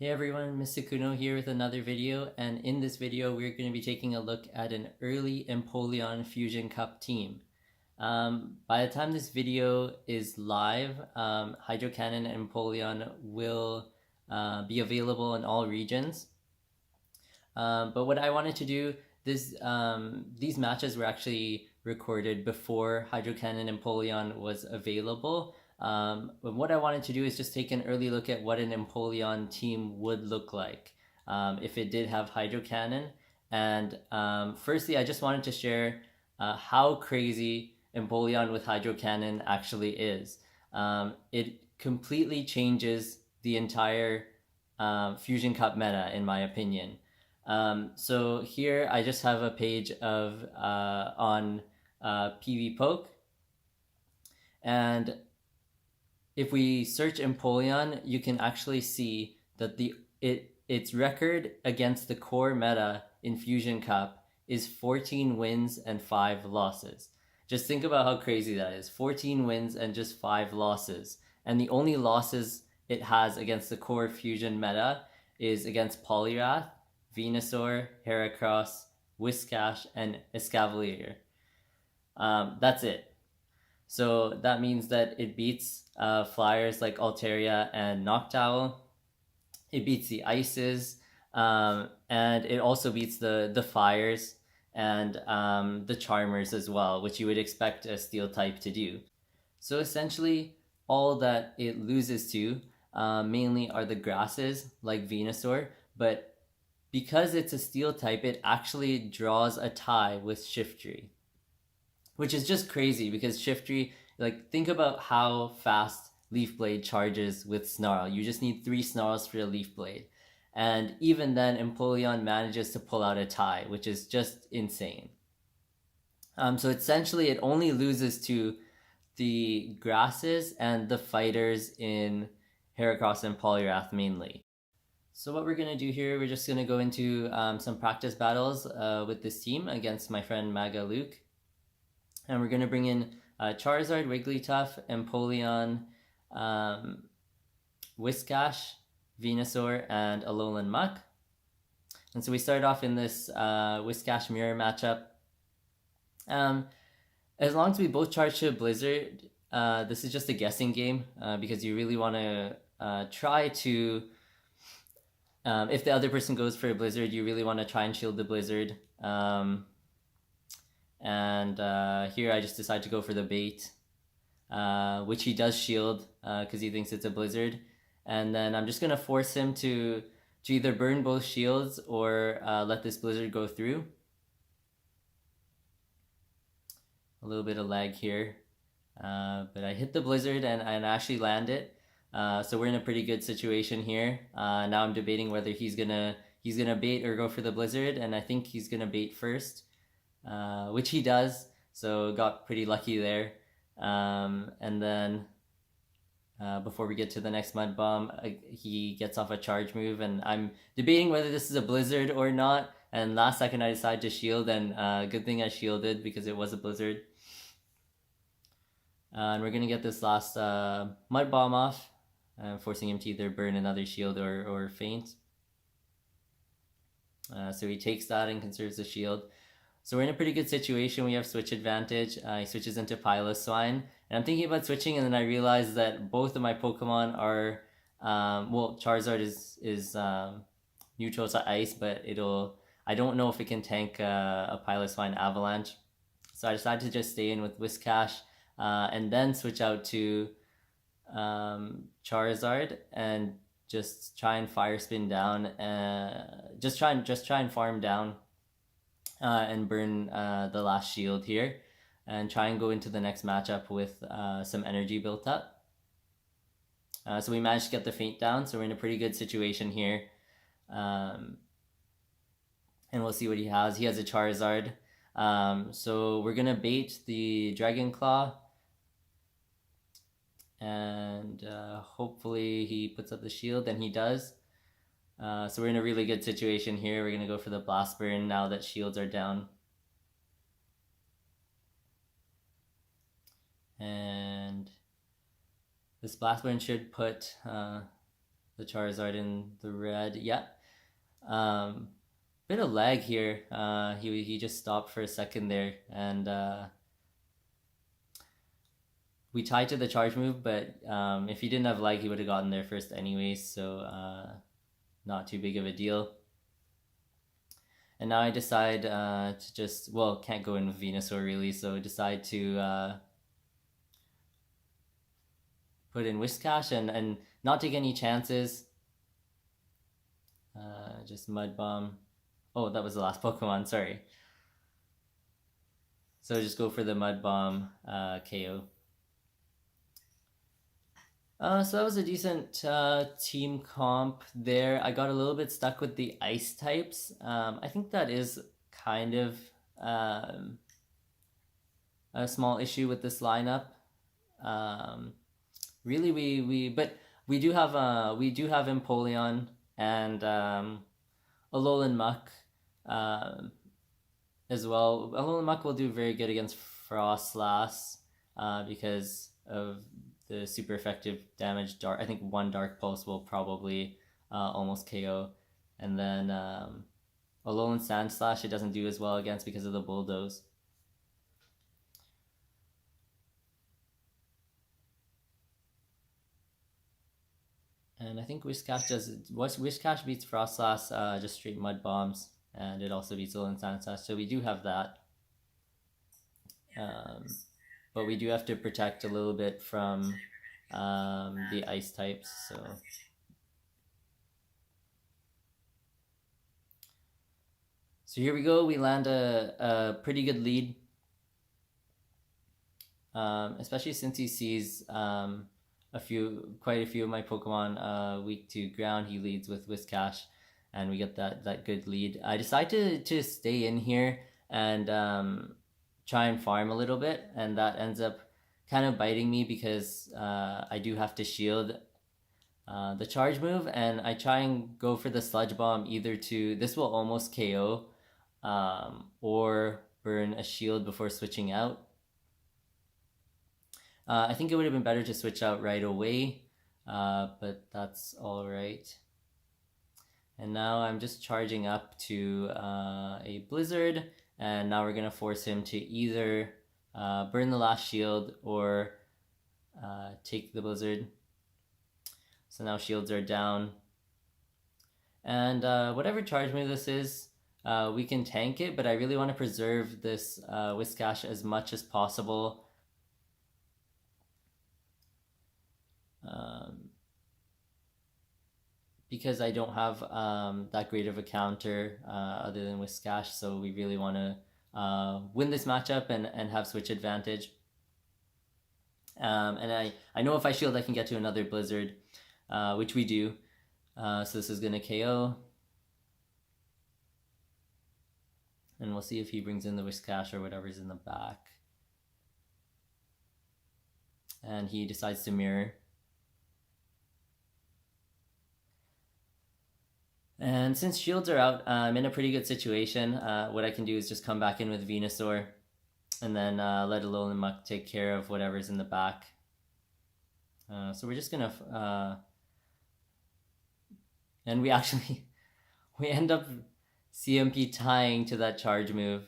Hey everyone, Mr. Kuno here with another video, and in this video we're going to be taking a look at an early Empoleon Fusion Cup team. By the time this video is live, Hydro Cannon and Empoleon will be available in all regions. But what I wanted to do, these matches were actually recorded before Hydro Cannon and Empoleon was available. But what I wanted to do is just take an early look at what an Empoleon team would look like if it did have Hydro Cannon. And firstly, I just wanted to share how crazy Empoleon with Hydro Cannon actually is. It completely changes the entire Fusion Cup meta, in my opinion. So here I just have a page of on PvPoke, and if we search Empoleon, you can actually see that its record against the core meta in Fusion Cup is 14 wins and 5 losses. Just think about how crazy that is. 14 wins and just 5 losses. And the only losses it has against the core Fusion meta is against Poliwrath, Venusaur, Heracross, Whiscash, and Escavalier. That's it. So that means that it beats flyers like Altaria and Noctowl. It beats the Ices, and it also beats the Fires and the Charmers as well, which you would expect a Steel type to do. So essentially, all that it loses to mainly are the grasses like Venusaur, but because it's a Steel type, it actually draws a tie with Shiftry, which is just crazy because Shiftry, like, think about how fast Leaf Blade charges with Snarl. You just need 3 Snarls for a Leaf Blade. And even then, Empoleon manages to pull out a tie, which is just insane. So essentially, it only loses to the grasses and the fighters in Heracross and Poliwrath mainly. So what we're going to do here, we're just going to go into some practice battles with this team against my friend Maga Luke. And we're going to bring in Charizard, Wigglytuff, Empoleon, Whiscash, Venusaur, and Alolan Muck. And so we start off in this Whiscash Mirror matchup. As long as we both charge to a Blizzard, this is just a guessing game because you really want to try to... if the other person goes for a Blizzard, you really want to try and shield the Blizzard. And here I just decide to go for the bait, which he does shield because he thinks it's a Blizzard. And then I'm just going to force him to either burn both shields or let this Blizzard go through. A little bit of lag here, but I hit the Blizzard and actually land it. So we're in a pretty good situation here. Now I'm debating whether he's gonna bait or go for the Blizzard, and I think he's gonna bait first. Which he does, so got pretty lucky there. And then before we get to the next Mud Bomb, he gets off a charge move, and I'm debating whether this is a Blizzard or not, and last second I decided to shield, and good thing I shielded because it was a Blizzard. And we're gonna get this last Mud Bomb off, forcing him to either burn another shield or faint. So he takes that and conserves the shield. So we're in a pretty good situation. We have switch advantage. He switches into Piloswine. And I'm thinking about switching, and then I realize that both of my Pokemon are... Charizard is neutral to Ice, but I don't know if it can tank a Piloswine Avalanche. So I decided to just stay in with Whiscash and then switch out to Charizard and just try and Fire Spin down. Just try and farm down. And burn the last shield here and try and go into the next matchup with some energy built up. So we managed to get the feint down, so we're in a pretty good situation here. And we'll see what he has. He has a Charizard. So we're going to bait the Dragon Claw. And hopefully he puts up the shield, and he does. So we're in a really good situation here. We're going to go for the Blast Burn now that shields are down. And this Blast Burn should put the Charizard in the red. Yeah. Bit of lag here. He just stopped for a second there, and we tied to the charge move. But if he didn't have lag, he would have gotten there first anyways. So not too big of a deal. And now I decide to just, well, can't go in with Venusaur really, so decide to put in Whiscash and not take any chances. Just Mud Bomb. Oh, that was the last Pokemon, sorry. So just go for the Mud Bomb KO. So that was a decent team comp there. I got a little bit stuck with the ice types. I think that is kind of a small issue with this lineup. Really, but we do have Empoleon and Alolan Muck as well. Alolan Muck will do very good against Frostlass because of the super effective damage. I think one Dark Pulse will probably almost KO, and then Alolan Sandslash it doesn't do as well against because of the Bulldoze. And I think Whiscash beats Frostlass just straight Mud Bombs, and it also beats Alolan Sandslash, so we do have that. But we do have to protect a little bit from the ice types. So here we go. We land a pretty good lead, especially since he sees quite a few of my Pokemon weak to ground. He leads with Whiscash, and we get that good lead. I decided to stay in here and try and farm a little bit, and that ends up kind of biting me because I do have to shield the charge move, and I try and go for the Sludge Bomb either to, this will almost KO, or burn a shield before switching out. I think it would have been better to switch out right away, but that's alright. And now I'm just charging up to a Blizzard, and now we're going to force him to either burn the last shield or take the Blizzard. So now shields are down. And whatever charge move this is, we can tank it, but I really want to preserve this Whiscash as much as possible. Because I don't have that great of a counter other than Whiscash, so we really want to win this matchup and have switch advantage. And I know if I shield I can get to another Blizzard, which we do. So this is going to KO. And we'll see if he brings in the Whiscash or whatever's in the back. And he decides to mirror. And since shields are out, I'm in a pretty good situation. What I can do is just come back in with Venusaur and then let Alolan Muck take care of whatever's in the back. So we're just gonna... and we actually... we end up CMP tying to that charge move,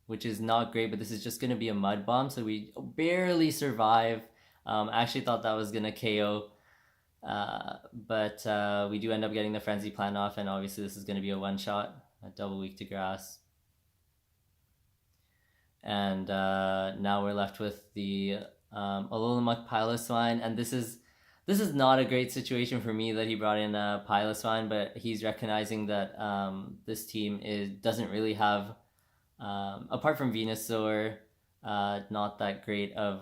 which is not great, but this is just gonna be a Mud Bomb, so we barely survive. I actually thought that was gonna KO. But we do end up getting the Frenzy Plant off, and obviously this is going to be a one-shot, a double weak to grass. And now we're left with the Alolan Muck Piloswine, and this is not a great situation for me that he brought in Piloswine, but he's recognizing that this team doesn't really have, apart from Venusaur, not that great of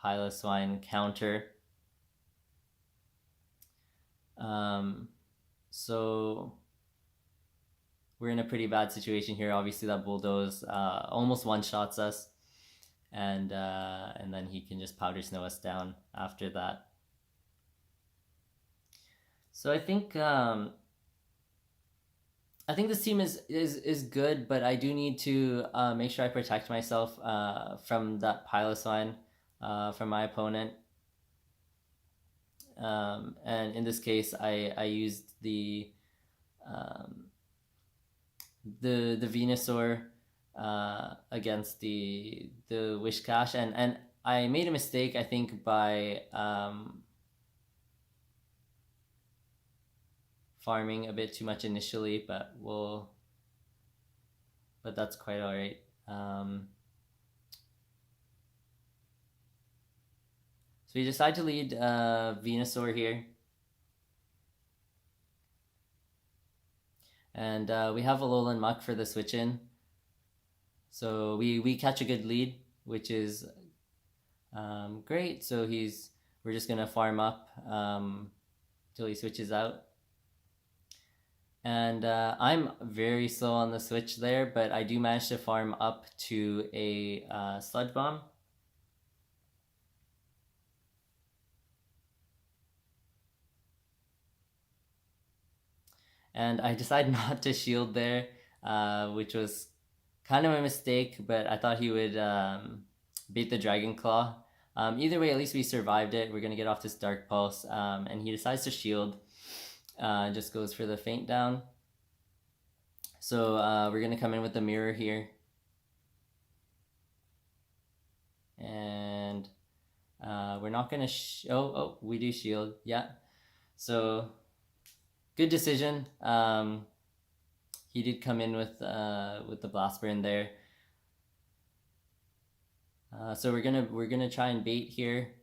Piloswine counter. So we're in a pretty bad situation here. Obviously that Bulldoze almost one-shots us, and then he can just Powder Snow us down after that. So I think this team is good, but I do need to make sure I protect myself from that Piloswine from my opponent. and in this case, I used um, the Venusaur against the Wishcash, and I made a mistake, I think, by farming a bit too much initially, but that's quite all right. So we decide to lead Venusaur here. And we have Alolan Muck for the switch in. So we catch a good lead, which is great. So we're just gonna farm up till he switches out. And I'm very slow on the switch there, but I do manage to farm up to a Sludge Bomb. And I decided not to shield there, which was kind of a mistake, but I thought he would beat the Dragon Claw. Either way, at least we survived it. We're going to get off this Dark Pulse, and he decides to shield. Just goes for the Faint Down. So we're going to come in with the Mirror here. And we're not going to... Oh, we do shield. Yeah. So... good decision. He did come in with the Blast Burn there. So we're gonna try and bait here.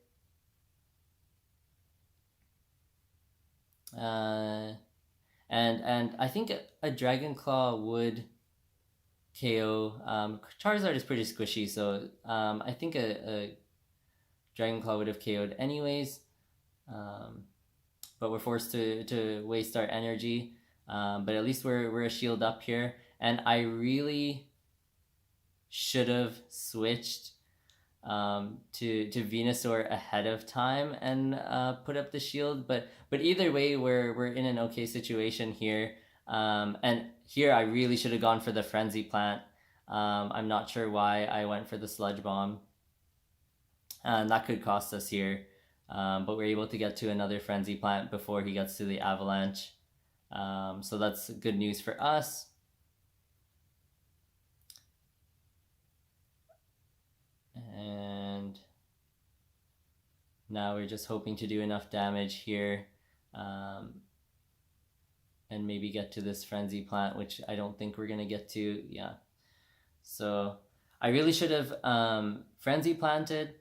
And I think a Dragon Claw would KO. Charizard is pretty squishy, so I think a Dragon Claw would have KO'd anyways. But we're forced to waste our energy. But at least we're a shield up here. And I really should have switched to Venusaur ahead of time and put up the shield. But either way, we're in an okay situation here. And here I really should have gone for the Frenzy Plant. I'm not sure why I went for the Sludge Bomb. And that could cost us here. But we're able to get to another Frenzy Plant before he gets to the Avalanche. So that's good news for us. And now we're just hoping to do enough damage here and maybe get to this Frenzy Plant, which I don't think we're going to get to. Yeah. So I really should have Frenzy Planted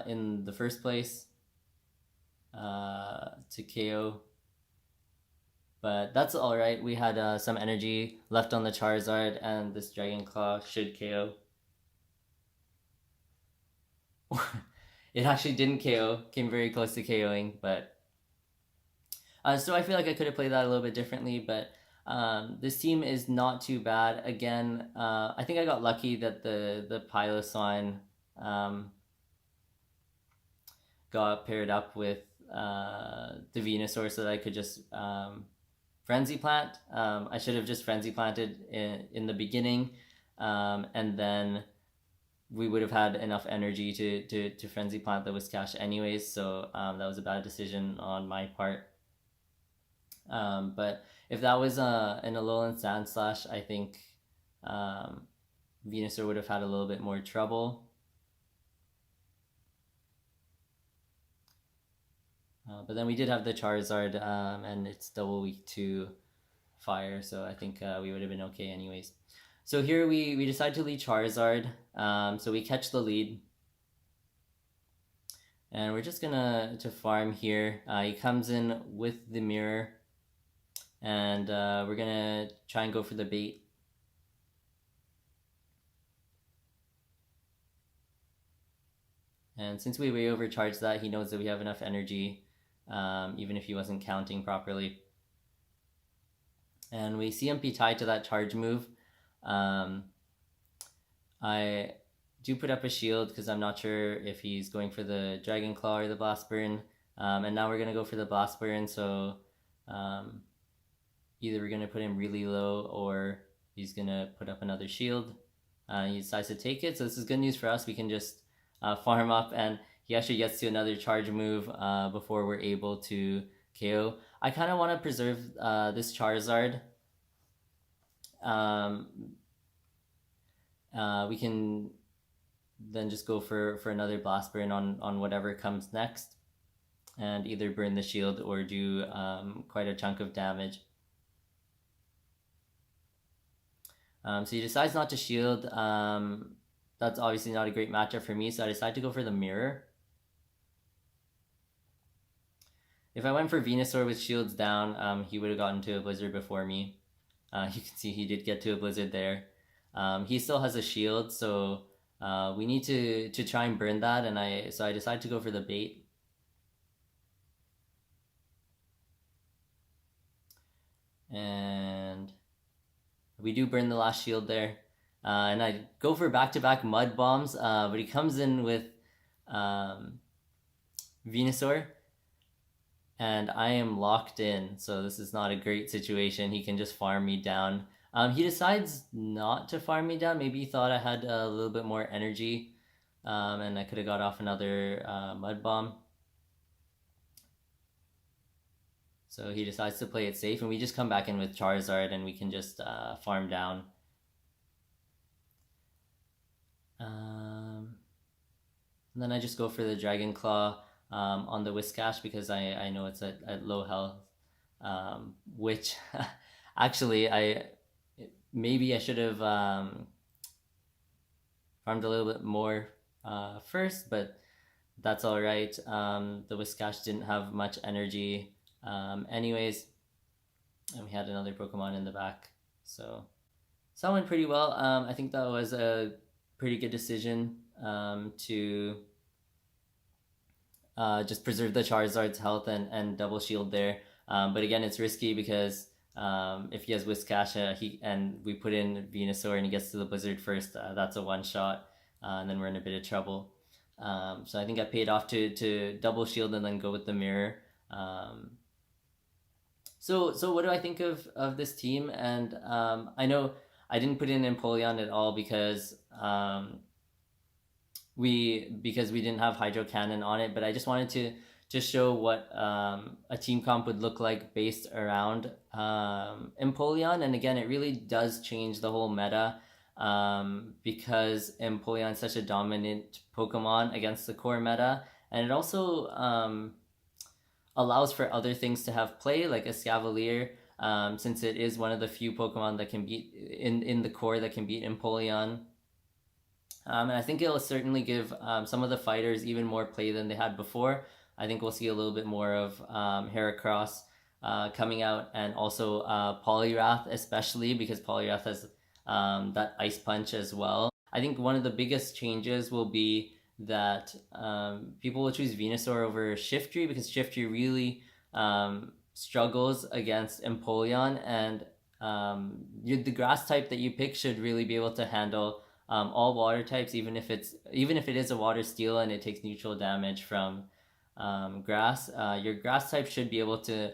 in the first place to KO, but that's all right. We had some energy left on the Charizard, and this Dragon Claw should KO. It actually didn't KO, came very close to KOing, but so I feel like I could have played that a little bit differently, but this team is not too bad. Again, I think I got lucky that the Piloswine got paired up with the Venusaur so that I could just Frenzy Plant. I should have just Frenzy Planted in the beginning, and then we would have had enough energy to Frenzy Plant the Whiscash anyways, so that was a bad decision on my part. But if that was an Alolan Sandslash, I think Venusaur would have had a little bit more trouble. But then we did have the Charizard, and it's double weak to fire, so I think we would have been okay anyways. So here we decide to lead Charizard, so we catch the lead. And we're just gonna farm here. He comes in with the Mirror, and we're gonna try and go for the bait. And since we way overcharged that, he knows that we have enough energy, even if he wasn't counting properly. And we CMP tied to that charge move. I do put up a shield because I'm not sure if he's going for the Dragon Claw or the Blast Burn. And now we're going to go for the Blast Burn, so either we're going to put him really low or he's going to put up another shield. He decides to take it, so this is good news for us. We can just farm up, and he actually gets to another charge move before we're able to KO. I kind of want to preserve this Charizard. Um, we can then just go for another Blast Burn on whatever comes next, and either burn the shield or do quite a chunk of damage. So he decides not to shield. That's obviously not a great matchup for me, so I decide to go for the mirror. If I went for Venusaur with shields down, he would have gotten to a Blizzard before me. You can see he did get to a Blizzard there. He still has a shield, so we need to try and burn that, and I decided to go for the bait. And we do burn the last shield there. And I go for back-to-back Mud Bombs, but he comes in with Venusaur, and I am locked in, so this is not a great situation. He can just farm me down. He decides not to farm me down. Maybe he thought I had a little bit more energy, and I could have got off another Mud Bomb. So he decides to play it safe, and we just come back in with Charizard, and we can just farm down. And then I just go for the Dragon Claw on the Whiscash because I know it's at low health, which actually maybe I should have farmed a little bit more first, but that's all right. The Whiscash didn't have much energy anyways, and we had another Pokemon in the back, so that went pretty well. I think that was a pretty good decision to just preserve the Charizard's health and double shield there. But again, it's risky because if he has Whiscash and we put in Venusaur and he gets to the Blizzard first, that's a one shot, and then we're in a bit of trouble. So I think I paid off to double shield and then go with the mirror. So what do I think of this team? And I know I didn't put in Empoleon at all because we didn't have Hydro Cannon on it, but I just wanted to just show what a team comp would look like based around Empoleon. And again, it really does change the whole meta because Empoleon is such a dominant Pokemon against the core meta, and it also allows for other things to have play, like Escavalier, since it is one of the few Pokemon that can beat in the core that can beat Empoleon. And I think it'll certainly give some of the fighters even more play than they had before. I think we'll see a little bit more of Heracross coming out, and also Poliwrath, especially because Poliwrath has that Ice Punch as well. I think one of the biggest changes will be that people will choose Venusaur over Shiftry because Shiftry really struggles against Empoleon, and the grass type that you pick should really be able to handle all water types, even if it is a water steel and it takes neutral damage from grass. Your grass type should be able to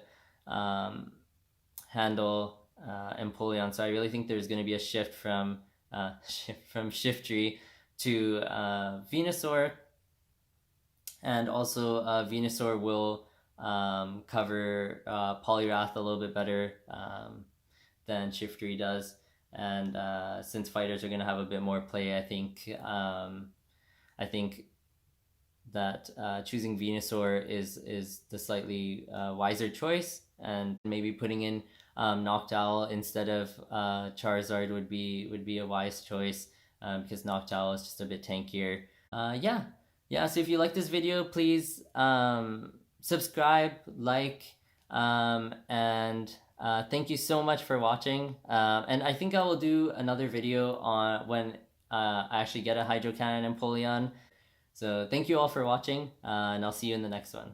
handle Empoleon. So I really think there's going to be a shift from Shiftry to Venusaur, and also Venusaur will cover Poliwrath a little bit better than Shiftry does. And since fighters are going to have a bit more play, I think that choosing Venusaur is the slightly wiser choice, and maybe putting in Noctowl instead of Charizard would be a wise choice because Noctowl is just a bit tankier. So if you like this video, please subscribe, like, and thank you so much for watching. And I think I will do another video on when I actually get a Hydro Cannon and Empoleon. So thank you all for watching, and I'll see you in the next one.